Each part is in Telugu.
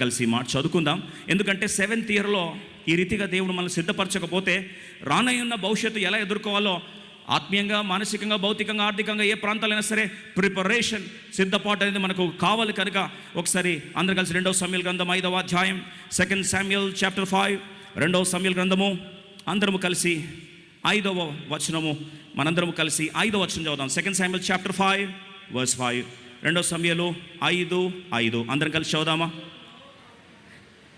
కలిసి మాట చదువుకుందాం. ఎందుకంటే 7th ఇయర్లో ఈ రీతిగా దేవుడు మనల్ని సిద్ధపరచకపోతే రానయ్యున్న భవిష్యత్తు ఎలా ఎదుర్కోవాలో ఆత్మీయంగా, మానసికంగా, భౌతికంగా, ఆర్థికంగా ఏ ప్రాంతాలైనా సరే ప్రిపరేషన్, సిద్ధపాటు అనేది మనకు కావాలి. కనుక ఒకసారి అందరు కలిసి 2వ సమూయేలు గ్రంథం 5వ అధ్యాయం, 2 Samuel chapter 5, 2వ సమూయేలు గ్రంథము అందరము కలిసి 5వ వచనము, మనందరము కలిసి 5వ వచనం చదువుదాం. 2 Samuel chapter 5 verse 5, 2వ సమూయేలు 5:5 అందరం కలిసి చదువుదామా?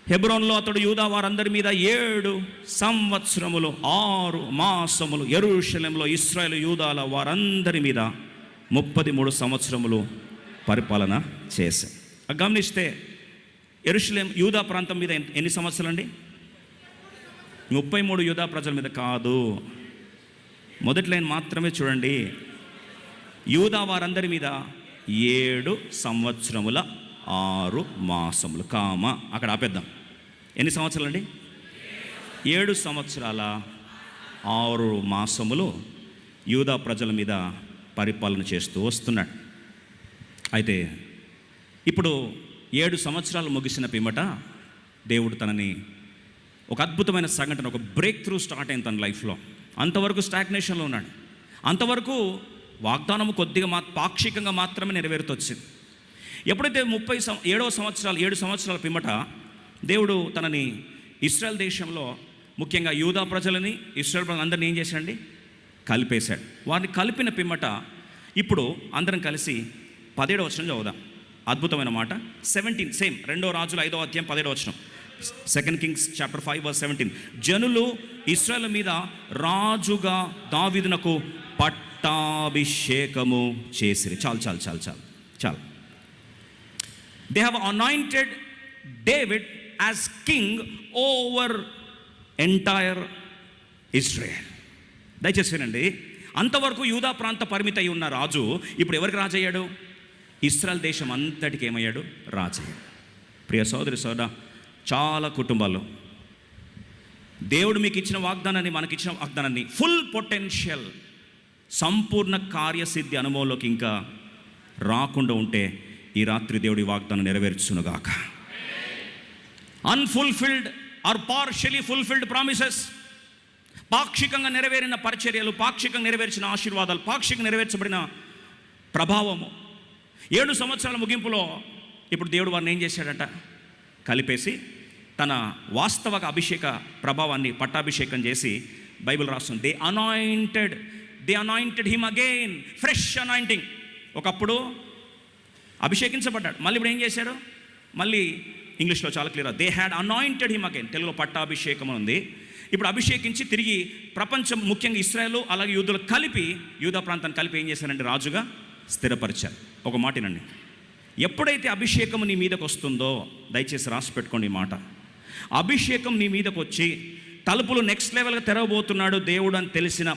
హెబ్రోన్లో అతడు యూదా వారందరి మీద 7 సంవత్సరములు 6 మాసములు, యెరూషలేములో ఇశ్రాయేలు యూదాల వారందరి మీద 33 సంవత్సరములు పరిపాలన చేశారు. గమనిస్తే యెరూషలేం యూదా ప్రాంతం మీద ఎన్ని సంవత్సరాలు అండి? 33 యూదా ప్రజల మీద కాదు, మొదటి లైన్ మాత్రమే చూడండి. యూదా వారందరి మీద 7 సంవత్సరముల 6 మాసములు, అక్కడ ఆపేద్దాం. ఎన్ని సంవత్సరాలు అండి? 7 సంవత్సరాల 6 మాసములు యూదా ప్రజల మీద పరిపాలన చేస్తూ వస్తున్నాడు. అయితే ఇప్పుడు 7 సంవత్సరాలు ముగిసిన పిమ్మట దేవుడు తనని ఒక అద్భుతమైన సంఘటన, ఒక బ్రేక్ త్రూ స్టార్ట్ అయింది తన లైఫ్లో. అంతవరకు స్టాగ్నేషన్లో ఉన్నాడు. అంతవరకు వాగ్దానము కొద్దిగా పాక్షికంగా మాత్రమే నెరవేరుతూ వచ్చింది. ఎప్పుడైతే 7 సంవత్సరాల పిమ్మట దేవుడు తనని ఇశ్రాయేల్ దేశంలో, ముఖ్యంగా యూదా ప్రజలని, ఇశ్రాయేల్ ప్రజలందరినీ ఏం చేశాడండి? కలిపేశాడు. వారిని కలిపిన పిమ్మట ఇప్పుడు అందరం కలిసి 17వ వచనం చదువుదాం. అద్భుతమైన మాట. 17 సేమ్ 2వ రాజుల 5వ అధ్యాయం 17వ వచనం. 2 Kings chapter 5 verse 17. జనులు ఇశ్రాయేలు మీద రాజుగా దావీదునకు పట్టాభిషేకము చేసిరి. చాలు. They have anointed David as king over entire Israel. దయచేసి వినండి. అంతవరకు యూదా ప్రాంత పరిమితి అయి ఉన్న రాజు ఇప్పుడు ఎవరికి రాజు అయ్యాడు? ఇశ్రాయేల్ దేశం అంతటికి ఏమయ్యాడు? రాజు అయ్యాడు. ప్రియ సోదరి సోదరా, చాలా కుటుంబాల్లో దేవుడు మీకు ఇచ్చిన వాగ్దానాన్ని, మనకిచ్చిన వాగ్దానాన్ని, ఫుల్ పొటెన్షియల్, సంపూర్ణ కార్యసిద్ధి అనుభవంలోకి ఇంకా రాకుండా ఉంటే ఈ రాత్రి దేవుడి వాగ్దానం నెరవేర్చునుగాక. Unfulfilled or partially fulfilled promises, పాక్షికంగా నెరవేరిన పరిచర్యలు, పాక్షికంగా నెరవేర్చిన ఆశీర్వాదాలు, పాక్షికంగా నెరవేర్చబడిన ప్రభావము 7 సంవత్సరాల ముగింపులో ఇప్పుడు దేవుడు వారిని ఏం చేశాడంట? కలిపేసి తన వాస్తవ అభిషేక ప్రభావాన్ని పట్టాభిషేకం చేసి బైబిల్ రాస్తుంది. They anointed him again, fresh anointing. ఒకప్పుడు అభిషేకించబడ్డాడు, మళ్ళీ ఇప్పుడు ఏం చేశాడు? మళ్ళీ ఇంగ్లీష్లో చాలా clear, they had anointed him again. తెలుగులో పట్టాభిషేకం ఉంది. ఇప్పుడు అభిషేకించి తిరిగి ప్రపంచం, ముఖ్యంగా ఇశ్రాయేలు అలాగే యూదులు కలిపి, యూదా ప్రాంతాన్ని కలిపి ఏం చేశారంటే రాజుగా స్థిరపరిచారు. ఒక మాటనండి, ఎప్పుడైతే అభిషేకం నీ మీదకు వస్తుందో, దయచేసి రాసి పెట్టుకోండి ఈ మాట. అభిషేకం నీ మీదకు వచ్చి తలుపులు నెక్స్ట్ లెవెల్గా తెరవబోతున్నాడు దేవుడు అని తెలిసిన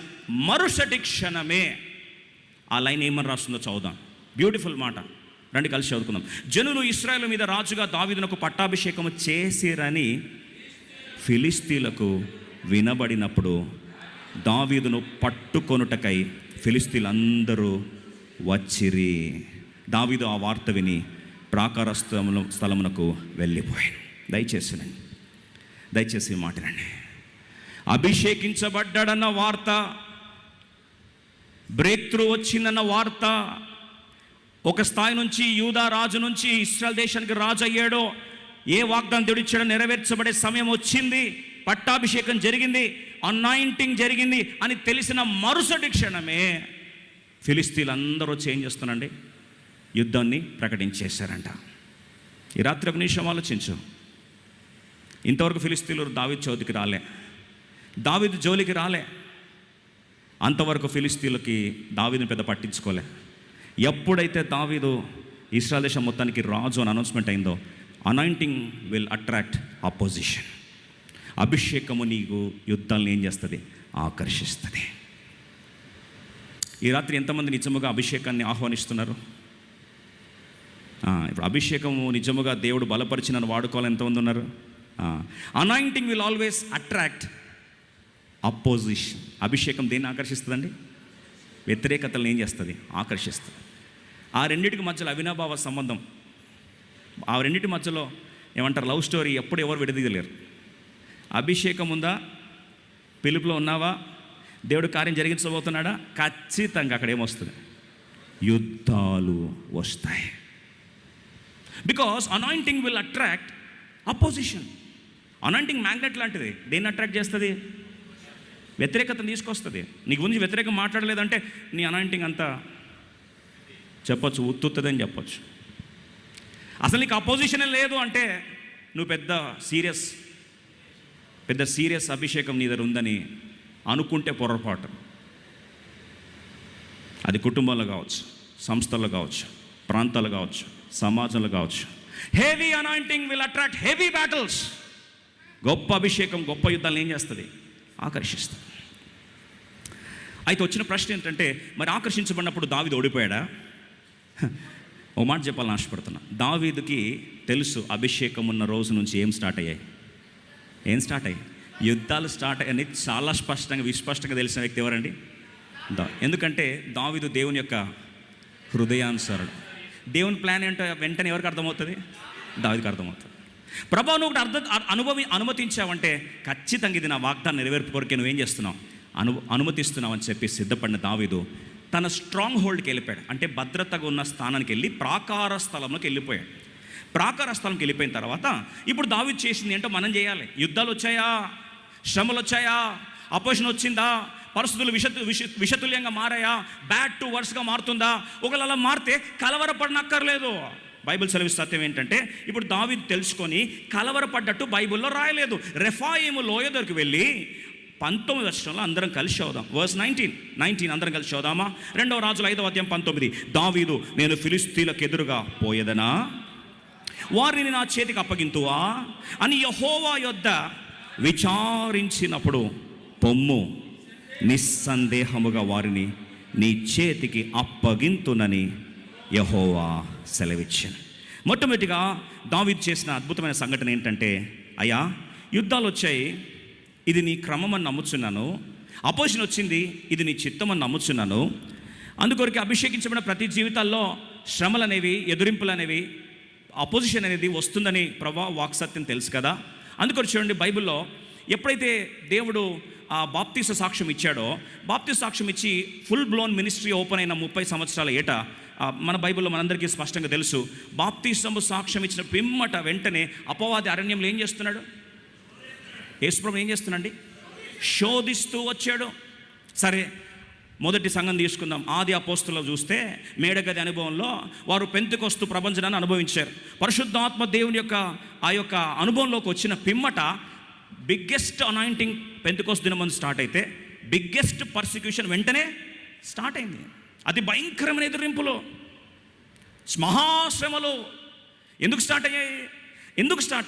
మరుసటి క్షణమే ఆ లైన్ ఏమని రాస్తుందో చదువుదాం. బ్యూటిఫుల్ మాట, రండి కలిసి చదువుకుందాం. జనులు ఇశ్రాయేలు మీద రాజుగా దావీదునకు పట్టాభిషేకము చేసిరని ఫిలిస్తీలకు వినబడినప్పుడు దావీదును పట్టుకొనుటకై ఫిలిస్తీలందరూ వచ్చిరి. దావీదు ఆ వార్త విని ప్రాకార స్థలమునకు వెళ్ళిపోయాడు. దయచేసి మాట్లాడండి. అభిషేకించబడ్డాడన్న వార్త, బ్రేక్ త్రూ వచ్చిందన్న వార్త, ఒక స్థాయి నుంచి యూదా రాజు నుంచి ఇశ్రాయేల్ దేశానికి రాజు అయ్యాడో, ఏ వాగ్దానం దేవుడు ఇచ్చాడో నెరవేర్చబడే సమయం వచ్చింది, పట్టాభిషేకం జరిగింది, అనాయింటింగ్ జరిగింది అని తెలిసిన మరుసటి క్షణమే ఫిలిస్తీన్లందరూ వచ్చి ఏం చేస్తున్నారండి? యుద్ధాన్ని ప్రకటించేశారంట. ఈ రాత్రి ఒక నిమిషం ఆలోచించు. ఇంతవరకు ఫిలిస్తీన్లు దావీదు చౌతికి రాలే, దావీదు జోలికి రాలే. అంతవరకు ఫిలిస్తీన్లకి దావీదుని పెద్ద పట్టించుకోలే. ఎప్పుడైతే దావీదు ఇశ్రాయేల్ దేశం మొత్తానికి రాజు అని అనౌన్స్మెంట్ అయిందో, అనాయింటింగ్ విల్ అట్రాక్ట్ అపోజిషన్. అభిషేకము నీకు యుద్ధాలను ఏం చేస్తుంది? ఆకర్షిస్తుంది. ఈ రాత్రి ఎంతమంది నిజముగా అభిషేకాన్ని ఆహ్వానిస్తున్నారు? ఇప్పుడు అభిషేకము నిజముగా దేవుడు బలపరిచిన వాడుకోవాలి ఎంతమంది ఉన్నారు? Anointing will always attract opposition. అభిషేకం దేన్ని ఆకర్షిస్తుందండి? వ్యతిరేకతలను ఏం చేస్తుంది? ఆకర్షిస్తుంది. ఆ రెండింటికి మధ్యలో అవినాభావ సంబంధం, ఆ రెండింటి మధ్యలో ఏమంటారు, లవ్ స్టోరీ ఎప్పుడు ఎవరు విడదీయలేరు. అభిషేకం ఉందా, పిలుపులో ఉన్నావా, దేవుడు కార్యం జరిగించబోతున్నాడా, ఖచ్చితంగా అక్కడ ఏమొస్తుంది, యుద్ధాలు వస్తాయి. Because anointing will attract opposition. Anointing magnet లాంటిది. దేన్ని అట్రాక్ట్ చేస్తుంది? వ్యతిరేకతను తీసుకొస్తుంది. నీ గురించి వ్యతిరేకం మాట్లాడలేదంటే నీ అనాయింటింగ్ అంతా చెప్పొచ్చు, ఉత్తుతుందని చెప్పొచ్చు. అసలు నీకు అపోజిషనే లేదు అంటే నువ్వు పెద్ద సీరియస్ అభిషేకం నీ దగ్గర ఉందని అనుకుంటే పొరపాటు. అది కుటుంబంలో కావచ్చు, సంస్థల్లో కావచ్చు, ప్రాంతాలు కావచ్చు, సమాజంలో కావచ్చు. Heavy anointing will attract heavy battles. గొప్ప అభిషేకం గొప్ప యుద్ధాలను ఏం చేస్తుంది? ఆకర్షిస్తుంది. అయితే వచ్చిన ప్రశ్న ఏంటంటే, మరి ఆకర్షించబడినప్పుడు దావీదు ఓడిపోయాడా? ఓ మాట చెప్పాలని ఆశపడుతున్నా. దావీదుకి తెలుసు అభిషేకం ఉన్న రోజు నుంచి ఏం స్టార్ట్ అయ్యాయి, యుద్ధాలు స్టార్ట్ అయ్యాయని చాలా విస్పష్టంగా తెలిసిన వ్యక్తి ఎవరండి? ఎందుకంటే దావీదు దేవుని యొక్క హృదయానుసారుడు. దేవుని ప్లాన్ ఏంటో వెంటనే ఎవరికి అర్థమవుతుంది? దావీదుకి అర్థమవుతుంది. ప్రభా నువ్వు ఒకటి అనుమతించావంటే ఖచ్చితంగా ఇది నా వాగ్దానం నెరవేర్పు కొరకే నువ్వేం చేస్తున్నావు, అనుమతిస్తున్నావు అని చెప్పి సిద్ధపడిన దావీదు తన స్ట్రాంగ్ హోల్డ్కి వెళ్ళిపోయాడు. అంటే భద్రతగా ఉన్న స్థానానికి వెళ్ళి ప్రాకార స్థలంలోకి వెళ్ళిపోయాడు. ప్రాకార స్థలంకి వెళ్ళిపోయిన తర్వాత ఇప్పుడు దావీదు చేసింది ఏంటో మనం చేయాలి. యుద్ధాలు వచ్చాయా, శ్రమలు వచ్చాయా, అపోజిషన్ వచ్చిందా, పరిస్థితులు విషతుల్యంగా మారాయా, బ్యాడ్ టు వర్స్గా మారుతుందా? ఒకవేళ అలా మారితే కలవరపడనక్కర్లేదు. బైబిల్ సెలవిస్తే సత్యం ఏంటంటే, ఇప్పుడు దావీదు తెలుసుకొని కలవరపడ్డట్టు బైబిల్లో రాయలేదు. రెఫాయిము లోయ దగ్గరికి వెళ్ళి 19వ వచనంలో అందరం కలిసి చదువుదాం. వర్స్ 19 అందరం కలిసి చదువుదామా? 2వ రాజుల 5వ అధ్యాయం 19. దావీదు, నేను ఫిలిష్తీయులకు ఎదురుగా పోయేదనా, వారిని నా చేతికి అప్పగింతువా అని యెహోవా యొద్ద విచారించినప్పుడు, పొమ్ము, నిస్సందేహముగా వారిని నీ చేతికి అప్పగింతునని యెహోవా సెలవిచ్చాను. మొట్టమొదటిగా దావీదు చేసిన అద్భుతమైన సంఘటన ఏంటంటే, అయ్యా యుద్ధాలు వచ్చాయి, ఇది నీ క్రమం అని నమ్ముచున్నాను. అపోజిషన్ వచ్చింది, ఇది నీ చిత్తం అని నమ్ముచున్నాను. అందుకొరకు అభిషేకించబడిన ప్రతి జీవితాల్లో శ్రమలు అనేవి, ఎదురింపులు అనేవి, అపోజిషన్ అనేది వస్తుందని ప్రభా వాక్సత్యం తెలుసు కదా. అందుకొరకు చూడండి, బైబిల్లో ఎప్పుడైతే దేవుడు ఆ బాప్తీస సాక్ష్యం ఇచ్చాడో, బాప్తీస సాక్ష్యం ఇచ్చి ఫుల్ బ్లోన్ మినిస్ట్రీ ఓపెన్ అయిన 30 సంవత్సరాల ఏట మన బైబిల్లో మనందరికీ స్పష్టంగా తెలుసు, బాప్తీసము సాక్ష్యం ఇచ్చిన పిమ్మట వెంటనే అపవాది అరణ్యంలో ఏం చేస్తున్నాడు? యేసుప్రభు ఏం చేస్తున్నాండి? శోధిస్తూ వచ్చాడు. సరే, మొదటి సంఘం తీసుకుందాం. ఆది అపోస్తుల్లో చూస్తే మేడగది అనుభవంలో వారు పెంతెకొస్తు ప్రపంచాన్ని అనుభవించారు. పరిశుద్ధాత్మ దేవుని యొక్క ఆ యొక్క అనుభవంలోకి వచ్చిన పిమ్మట బిగ్గెస్ట్ అనాయింటింగ్ పెంతెకొస్తు దినమందు స్టార్ట్ అయితే బిగ్గెస్ట్ పర్సిక్యూషన్ వెంటనే స్టార్ట్ అయింది. అది భయంకరమైన ఎదురింపులు, మహాశ్రమలు ఎందుకు స్టార్ట్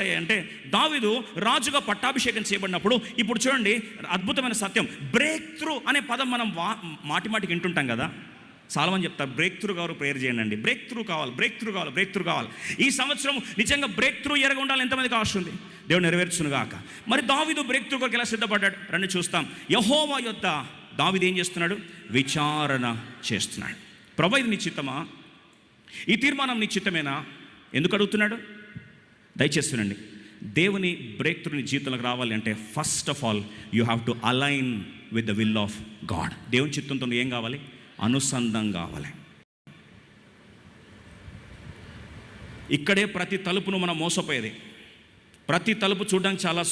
అయ్యాయి అంటే, దావీదు రాజుగా పట్టాభిషేకం చేయబడినప్పుడు, ఇప్పుడు చూడండి అద్భుతమైన సత్యం, బ్రేక్ త్రూ అనే పదం మనం మాటిమాటికి వింటుంటాం కదా. చాలామంది చెప్తారు, బ్రేక్ త్రూ కావాలి, ప్రేయర్ చేయండి, బ్రేక్ త్రూ కావాలి. ఈ సంవత్సరం నిజంగా బ్రేక్ త్రూ ఎరగ ఉండాలి. ఎంతమందికి అవసరం ఉంది? దేవుడు నెరవేర్చునుగాక. మరి దావీదు బ్రేక్ త్రూ కొరకు ఎలా సిద్ధపడ్డాడు రండి చూస్తాం. యెహోవా యొద్ద దావీదు ఏం చేస్తున్నాడు? విచారణ చేస్తున్నాడు. ప్రభా ఇది నీ చిత్తమా? ఈ తీర్మానం నీ చిత్తమేనా? ఎందుకు అడుగుతున్నాడు? దయచేస్తునండి, దేవుని బ్రేక్ త్రూ నీ జీవితంలోకి రావాలి అంటే first of all you have to align with the will of God. దేవుని చిత్తంతో ఏం కావాలి? అనుసంధానం కావాలి. ఇక్కడే ప్రతి తలుపును మనం మోసపోయేది. ప్రతి తలుపు చూడడానికి చాలా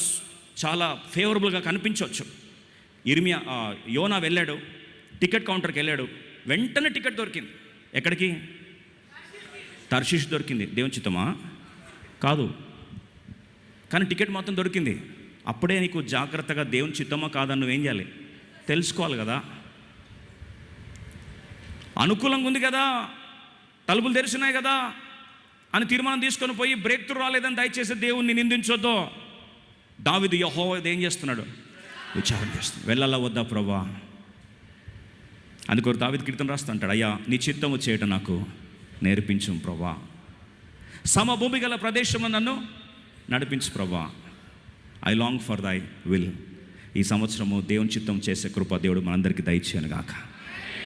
చాలా ఫేవరబుల్గా కనిపించవచ్చు. యోనా వెళ్ళాడు, టికెట్ కౌంటర్కి వెళ్ళాడు, వెంటనే టికెట్ దొరికింది. ఎక్కడికి? తర్షీష్ దొరికింది. దేవుని చిత్తమా? కాదు, కానీ టికెట్ మొత్తం దొరికింది. అప్పుడే నీకు జాగ్రత్తగా దేవుని చిత్తమా కాదని నువ్వేం చేయాలి? తెలుసుకోవాలి కదా. అనుకూలంగా ఉంది కదా, తలుపులు తెరిచినాయి కదా అని తీర్మానం తీసుకొని పోయి బ్రేక్ త్రూ రాలేదని దయచేసి దేవుణ్ణి నిందించొద్దు. దావీదు యెహోవా ఏం చేస్తున్నాడు? విచారణ చేస్తున్నాడు. వెళ్ళాలా వద్దా ప్రభా? అందుకొరకు దావీదు కీర్తన రాస్తుంటాడు, అయ్యా నీ చిత్తము చేయటం నాకు నేర్పించు ప్రభా, సమభూమి గల ప్రదేశంలో నన్ను నడిపించు ప్రభా, I long for thy will. ఈ సంవత్సరము దేవుని చిత్తం చేసే కృప దేవుడు మనందరికీ దయచేయను గాక.